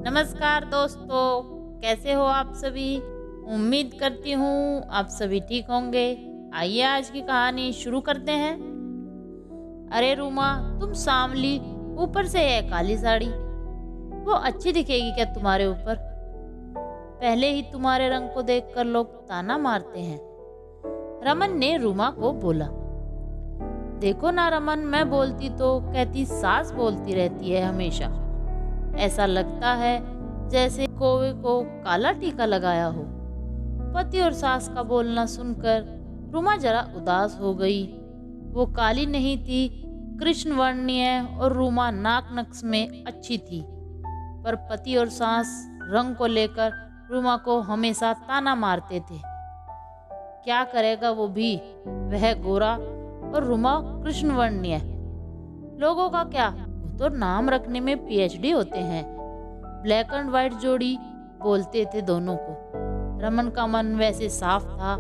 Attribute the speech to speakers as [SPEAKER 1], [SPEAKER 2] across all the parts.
[SPEAKER 1] नमस्कार दोस्तों, कैसे हो आप सभी। उम्मीद करती हूँ आप सभी ठीक होंगे। आइए आज की कहानी शुरू करते हैं। अरे रूमा, तुम सांवली, ऊपर से है काली साड़ी, वो अच्छी दिखेगी क्या तुम्हारे ऊपर? पहले ही तुम्हारे रंग को देखकर लोग ताना मारते हैं। रमन ने रूमा को बोला। देखो ना रमन, मैं बोलती तो कहती सास बोलती रहती है हमेशा। ऐसा लगता है जैसे कौवे को काला टीका लगाया हो। पति और सास का बोलना सुनकर रूमा जरा उदास हो गई। वो काली नहीं थी, कृष्ण वर्णीय और रूमा नाक नक्श में अच्छी थी, पर पति और सास रंग को लेकर रूमा को हमेशा ताना मारते थे। क्या करेगा वो भी, वह गोरा और रूमा कृष्ण वर्णीय। लोगों का क्या, तो नाम रखने में पीएचडी होते हैं। ब्लैक एंड व्हाइट जोड़ी बोलते थे दोनों को। रमन का मन वैसे साफ था।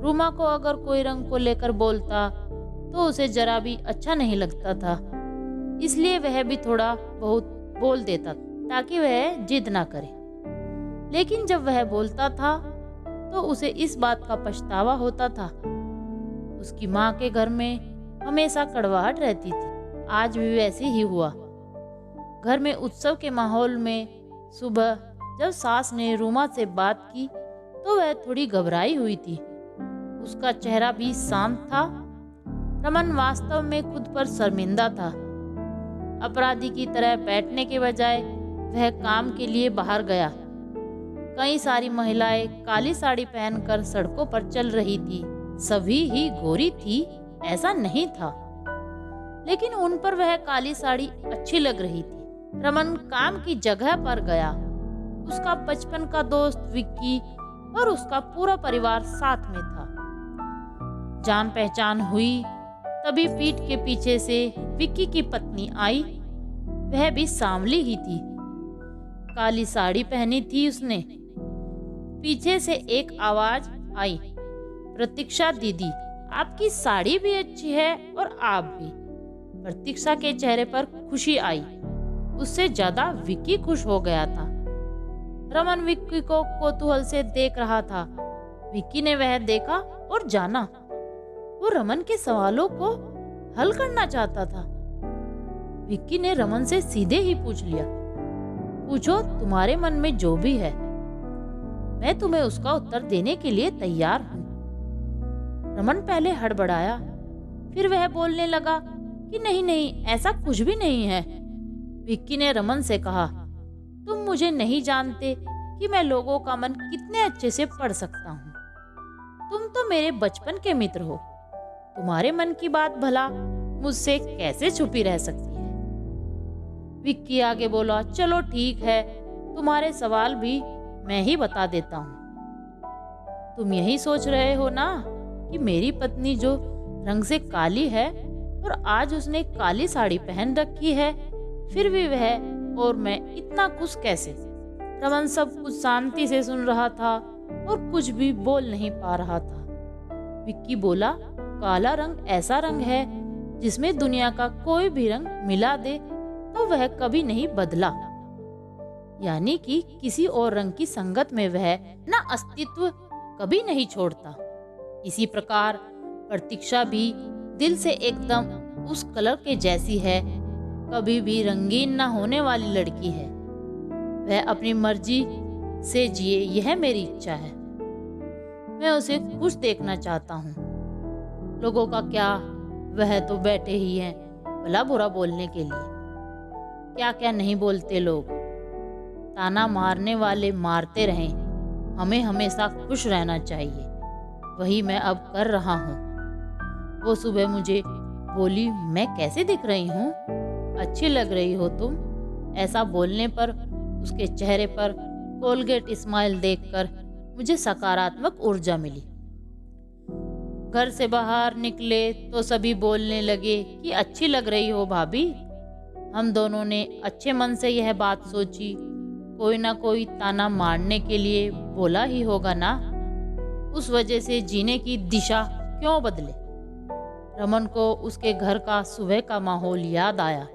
[SPEAKER 1] रूमा को अगर कोई रंग को लेकर बोलता तो उसे जरा भी अच्छा नहीं लगता था, इसलिए वह भी थोड़ा बहुत बोल देता ताकि वह जिद ना करे। लेकिन जब वह बोलता था तो उसे इस बात का पछतावा होता था। उसकी माँ के घर में हमेशा कड़वाहट रहती थी। आज भी वैसे ही हुआ। घर में उत्सव के माहौल में सुबह जब सास ने रूमा से बात की तो वह थोड़ी घबराई हुई थी। उसका चेहरा भी शांत था। रमन वास्तव में खुद पर शर्मिंदा था। अपराधी की तरह बैठने के बजाय वह काम के लिए बाहर गया। कई सारी महिलाएं काली साड़ी पहनकर सड़कों पर चल रही थी। सभी ही गोरी थी ऐसा नहीं था, लेकिन उन पर वह काली साड़ी अच्छी लग रही थी। रमन काम की जगह पर गया। उसका बचपन का दोस्त विक्की और उसका पूरा परिवार साथ में था। जान पहचान हुई तभी पीठ के पीछे से विक्की की पत्नी आई। वह भी सांवली ही थी, काली साड़ी पहनी थी उसने। पीछे से एक आवाज आई, प्रतीक्षा दीदी, आपकी साड़ी भी अच्छी है और आप भी। प्रतीक्षा के चेहरे पर खुशी आई। उससे ज्यादा विक्की खुश हो गया था। रमन विक्की को कौतूहल से देख रहा था। विक्की ने वह देखा और जाना। वो रमन के सवालों को हल करना चाहता था। विक्की ने रमन से सीधे ही पूछ लिया, पूछो तुम्हारे मन में जो भी है, मैं तुम्हें उसका उत्तर देने के लिए तैयार हूँ। रमन पहले हड़बड़ाया, फिर वह बोलने लगा कि नहीं नहीं, ऐसा कुछ भी नहीं है। विक्की ने रमन से कहा, तुम मुझे नहीं जानते कि मैं लोगों का मन कितने अच्छे से पढ़ सकता हूँ। तुम तो मेरे बचपन के मित्र हो। तुम्हारे मन की बात भला मुझसे कैसे छुपी रह सकती है। विक्की आगे बोला, चलो ठीक है, तुम्हारे सवाल भी मैं ही बता देता हूँ। तुम यही सोच रहे हो ना कि मेरी पत्नी जो रंग से काली है और आज उसने काली साड़ी पहन रखी है, फिर भी वह और मैं इतना खुश कैसे। रमन सब कुछ शांति से सुन रहा था और कुछ भी बोल नहीं पा रहा था। विक्की बोला, काला रंग ऐसा रंग है जिसमें दुनिया का कोई भी रंग मिला दे तो वह कभी नहीं बदला, यानी कि किसी और रंग की संगत में वह ना अस्तित्व कभी नहीं छोड़ता। इसी प्रकार प्रतीक्षा भी दिल से एकदम उस कलर के जैसी है, कभी भी रंगीन न होने वाली लड़की है। वह अपनी मर्जी से जिए, यह मेरी इच्छा है। मैं उसे खुश देखना चाहता हूँ। लोगों का क्या, वह तो बैठे ही हैं भला बुरा बोलने के लिए। क्या क्या नहीं बोलते लोग। ताना मारने वाले मारते रहें, हमें हमेशा खुश रहना चाहिए। वही मैं अब कर रहा हूँ। वो सुबह मुझे बोली, मैं कैसे दिख रही हूँ? अच्छी लग रही हो तुम। ऐसा बोलने पर उसके चेहरे पर कोलगेट स्माइल देखकर मुझे सकारात्मक ऊर्जा मिली। घर से बाहर निकले तो सभी बोलने लगे कि अच्छी लग रही हो भाभी। हम दोनों ने अच्छे मन से यह बात सोची, कोई ना कोई ताना मारने के लिए बोला ही होगा ना। उस वजह से जीने की दिशा क्यों बदले। रमन को उसके घर का सुबह का माहौल याद आया।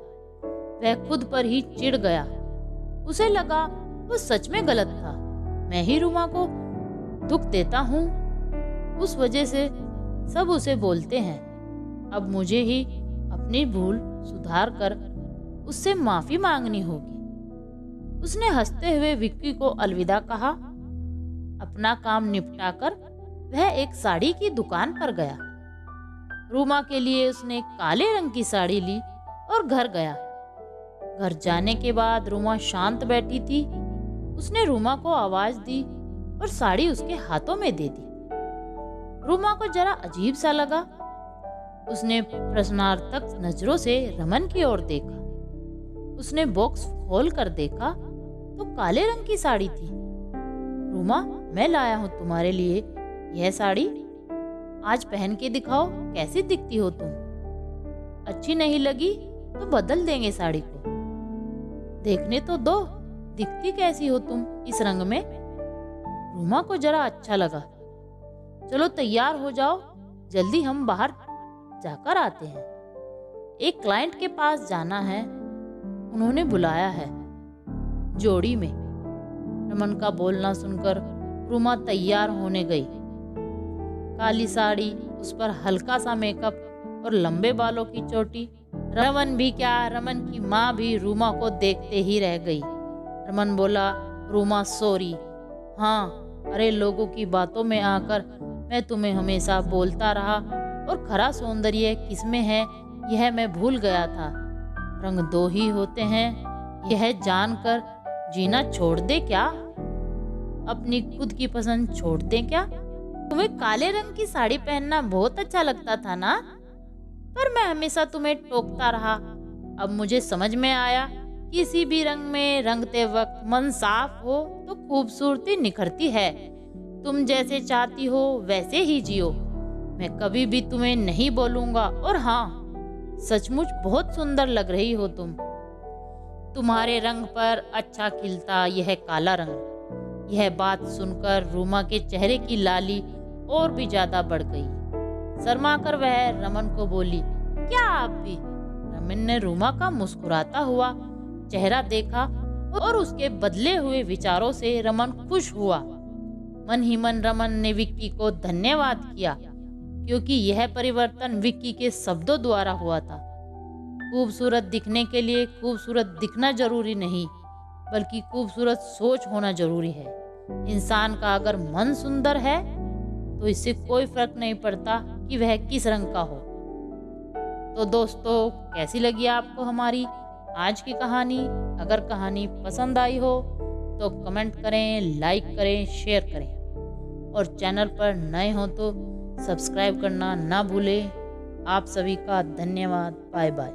[SPEAKER 1] वह खुद पर ही चिढ़ गया। उसे लगा वो सच में गलत था। मैं ही रूमा को दुख देता हूँ, उस वजह से सब उसे बोलते हैं। अब मुझे ही अपनी भूल सुधार कर उससे माफी मांगनी होगी। उसने हंसते हुए विक्की को अलविदा कहा। अपना काम निपटाकर वह एक साड़ी की दुकान पर गया। रूमा के लिए उसने काले रंग की साड़ी ली और घर गया। घर जाने के बाद रूमा शांत बैठी थी। उसने रूमा को आवाज दी और साड़ी उसके हाथों में दे दी। रूमा को जरा अजीब सा लगा। उसने प्रश्नार्थक नजरों से रमन की ओर देखा। उसने बॉक्स खोल कर देखा तो काले रंग की साड़ी थी। रूमा, मैं लाया हूँ तुम्हारे लिए यह साड़ी, आज पहन के दिखाओ कैसी दिखती हो तुम। अच्छी नहीं लगी तो बदल देंगे साड़ी को। देखने तो दो, दिखती कैसी हो तुम इस रंग में। रूमा को जरा अच्छा लगा। चलो तैयार हो जाओ, जल्दी हम बाहर जाकर आते हैं। एक क्लाइंट के पास जाना है, उन्होंने बुलाया है जोड़ी में। रमन का बोलना सुनकर रूमा तैयार होने गई। काली साड़ी, उस पर हल्का सा मेकअप और लंबे बालों की चोटी। रमन भी क्या, रमन की माँ भी रूमा को देखते ही रह गई। रमन बोला, रूमा सॉरी। हाँ, अरे लोगों की बातों में आकर मैं तुम्हें हमेशा बोलता रहा और खरा सौंदर्य किसमें है यह मैं भूल गया था। रंग दो ही होते हैं, यह जानकर जीना छोड़ दे क्या? अपनी खुद की पसंद छोड़ दे क्या? तुम्हें काले रंग की साड़ी पहनना बहुत अच्छा लगता था ना, पर मैं हमेशा तुम्हें टोकता रहा। अब मुझे समझ में आया, किसी भी रंग में रंगते वक्त मन साफ हो तो खूबसूरती निखरती है। तुम जैसे चाहती हो वैसे ही जियो। मैं कभी भी तुम्हें नहीं बोलूंगा। और हाँ, सचमुच बहुत सुंदर लग रही हो तुम। तुम्हारे रंग पर अच्छा खिलता यह काला रंग। यह बात सुनकर रूमा के चेहरे की लाली और भी ज्यादा बढ़ गई। शर्माकर वह रमन को बोली, क्या आप भी? रमन ने रूमा का मुस्कुराता हुआ चेहरा देखा और उसके बदले हुए विचारों से रमन खुश हुआ। मन ही मन रमन ने विक्की को धन्यवाद किया, क्योंकि यह परिवर्तन विक्की के शब्दों द्वारा हुआ था। खूबसूरत दिखने के लिए खूबसूरत दिखना जरूरी नहीं, बल्कि खूबसूरत सोच होना जरूरी है। इंसान का अगर मन सुंदर है तो इससे कोई फर्क नहीं पड़ता कि वह किस रंग का हो। तो दोस्तों, कैसी लगी आपको हमारी आज की कहानी? अगर कहानी पसंद आई हो तो कमेंट करें, लाइक करें, शेयर करें और चैनल पर नए हो तो सब्सक्राइब करना ना भूलें। आप सभी का धन्यवाद। Bye bye.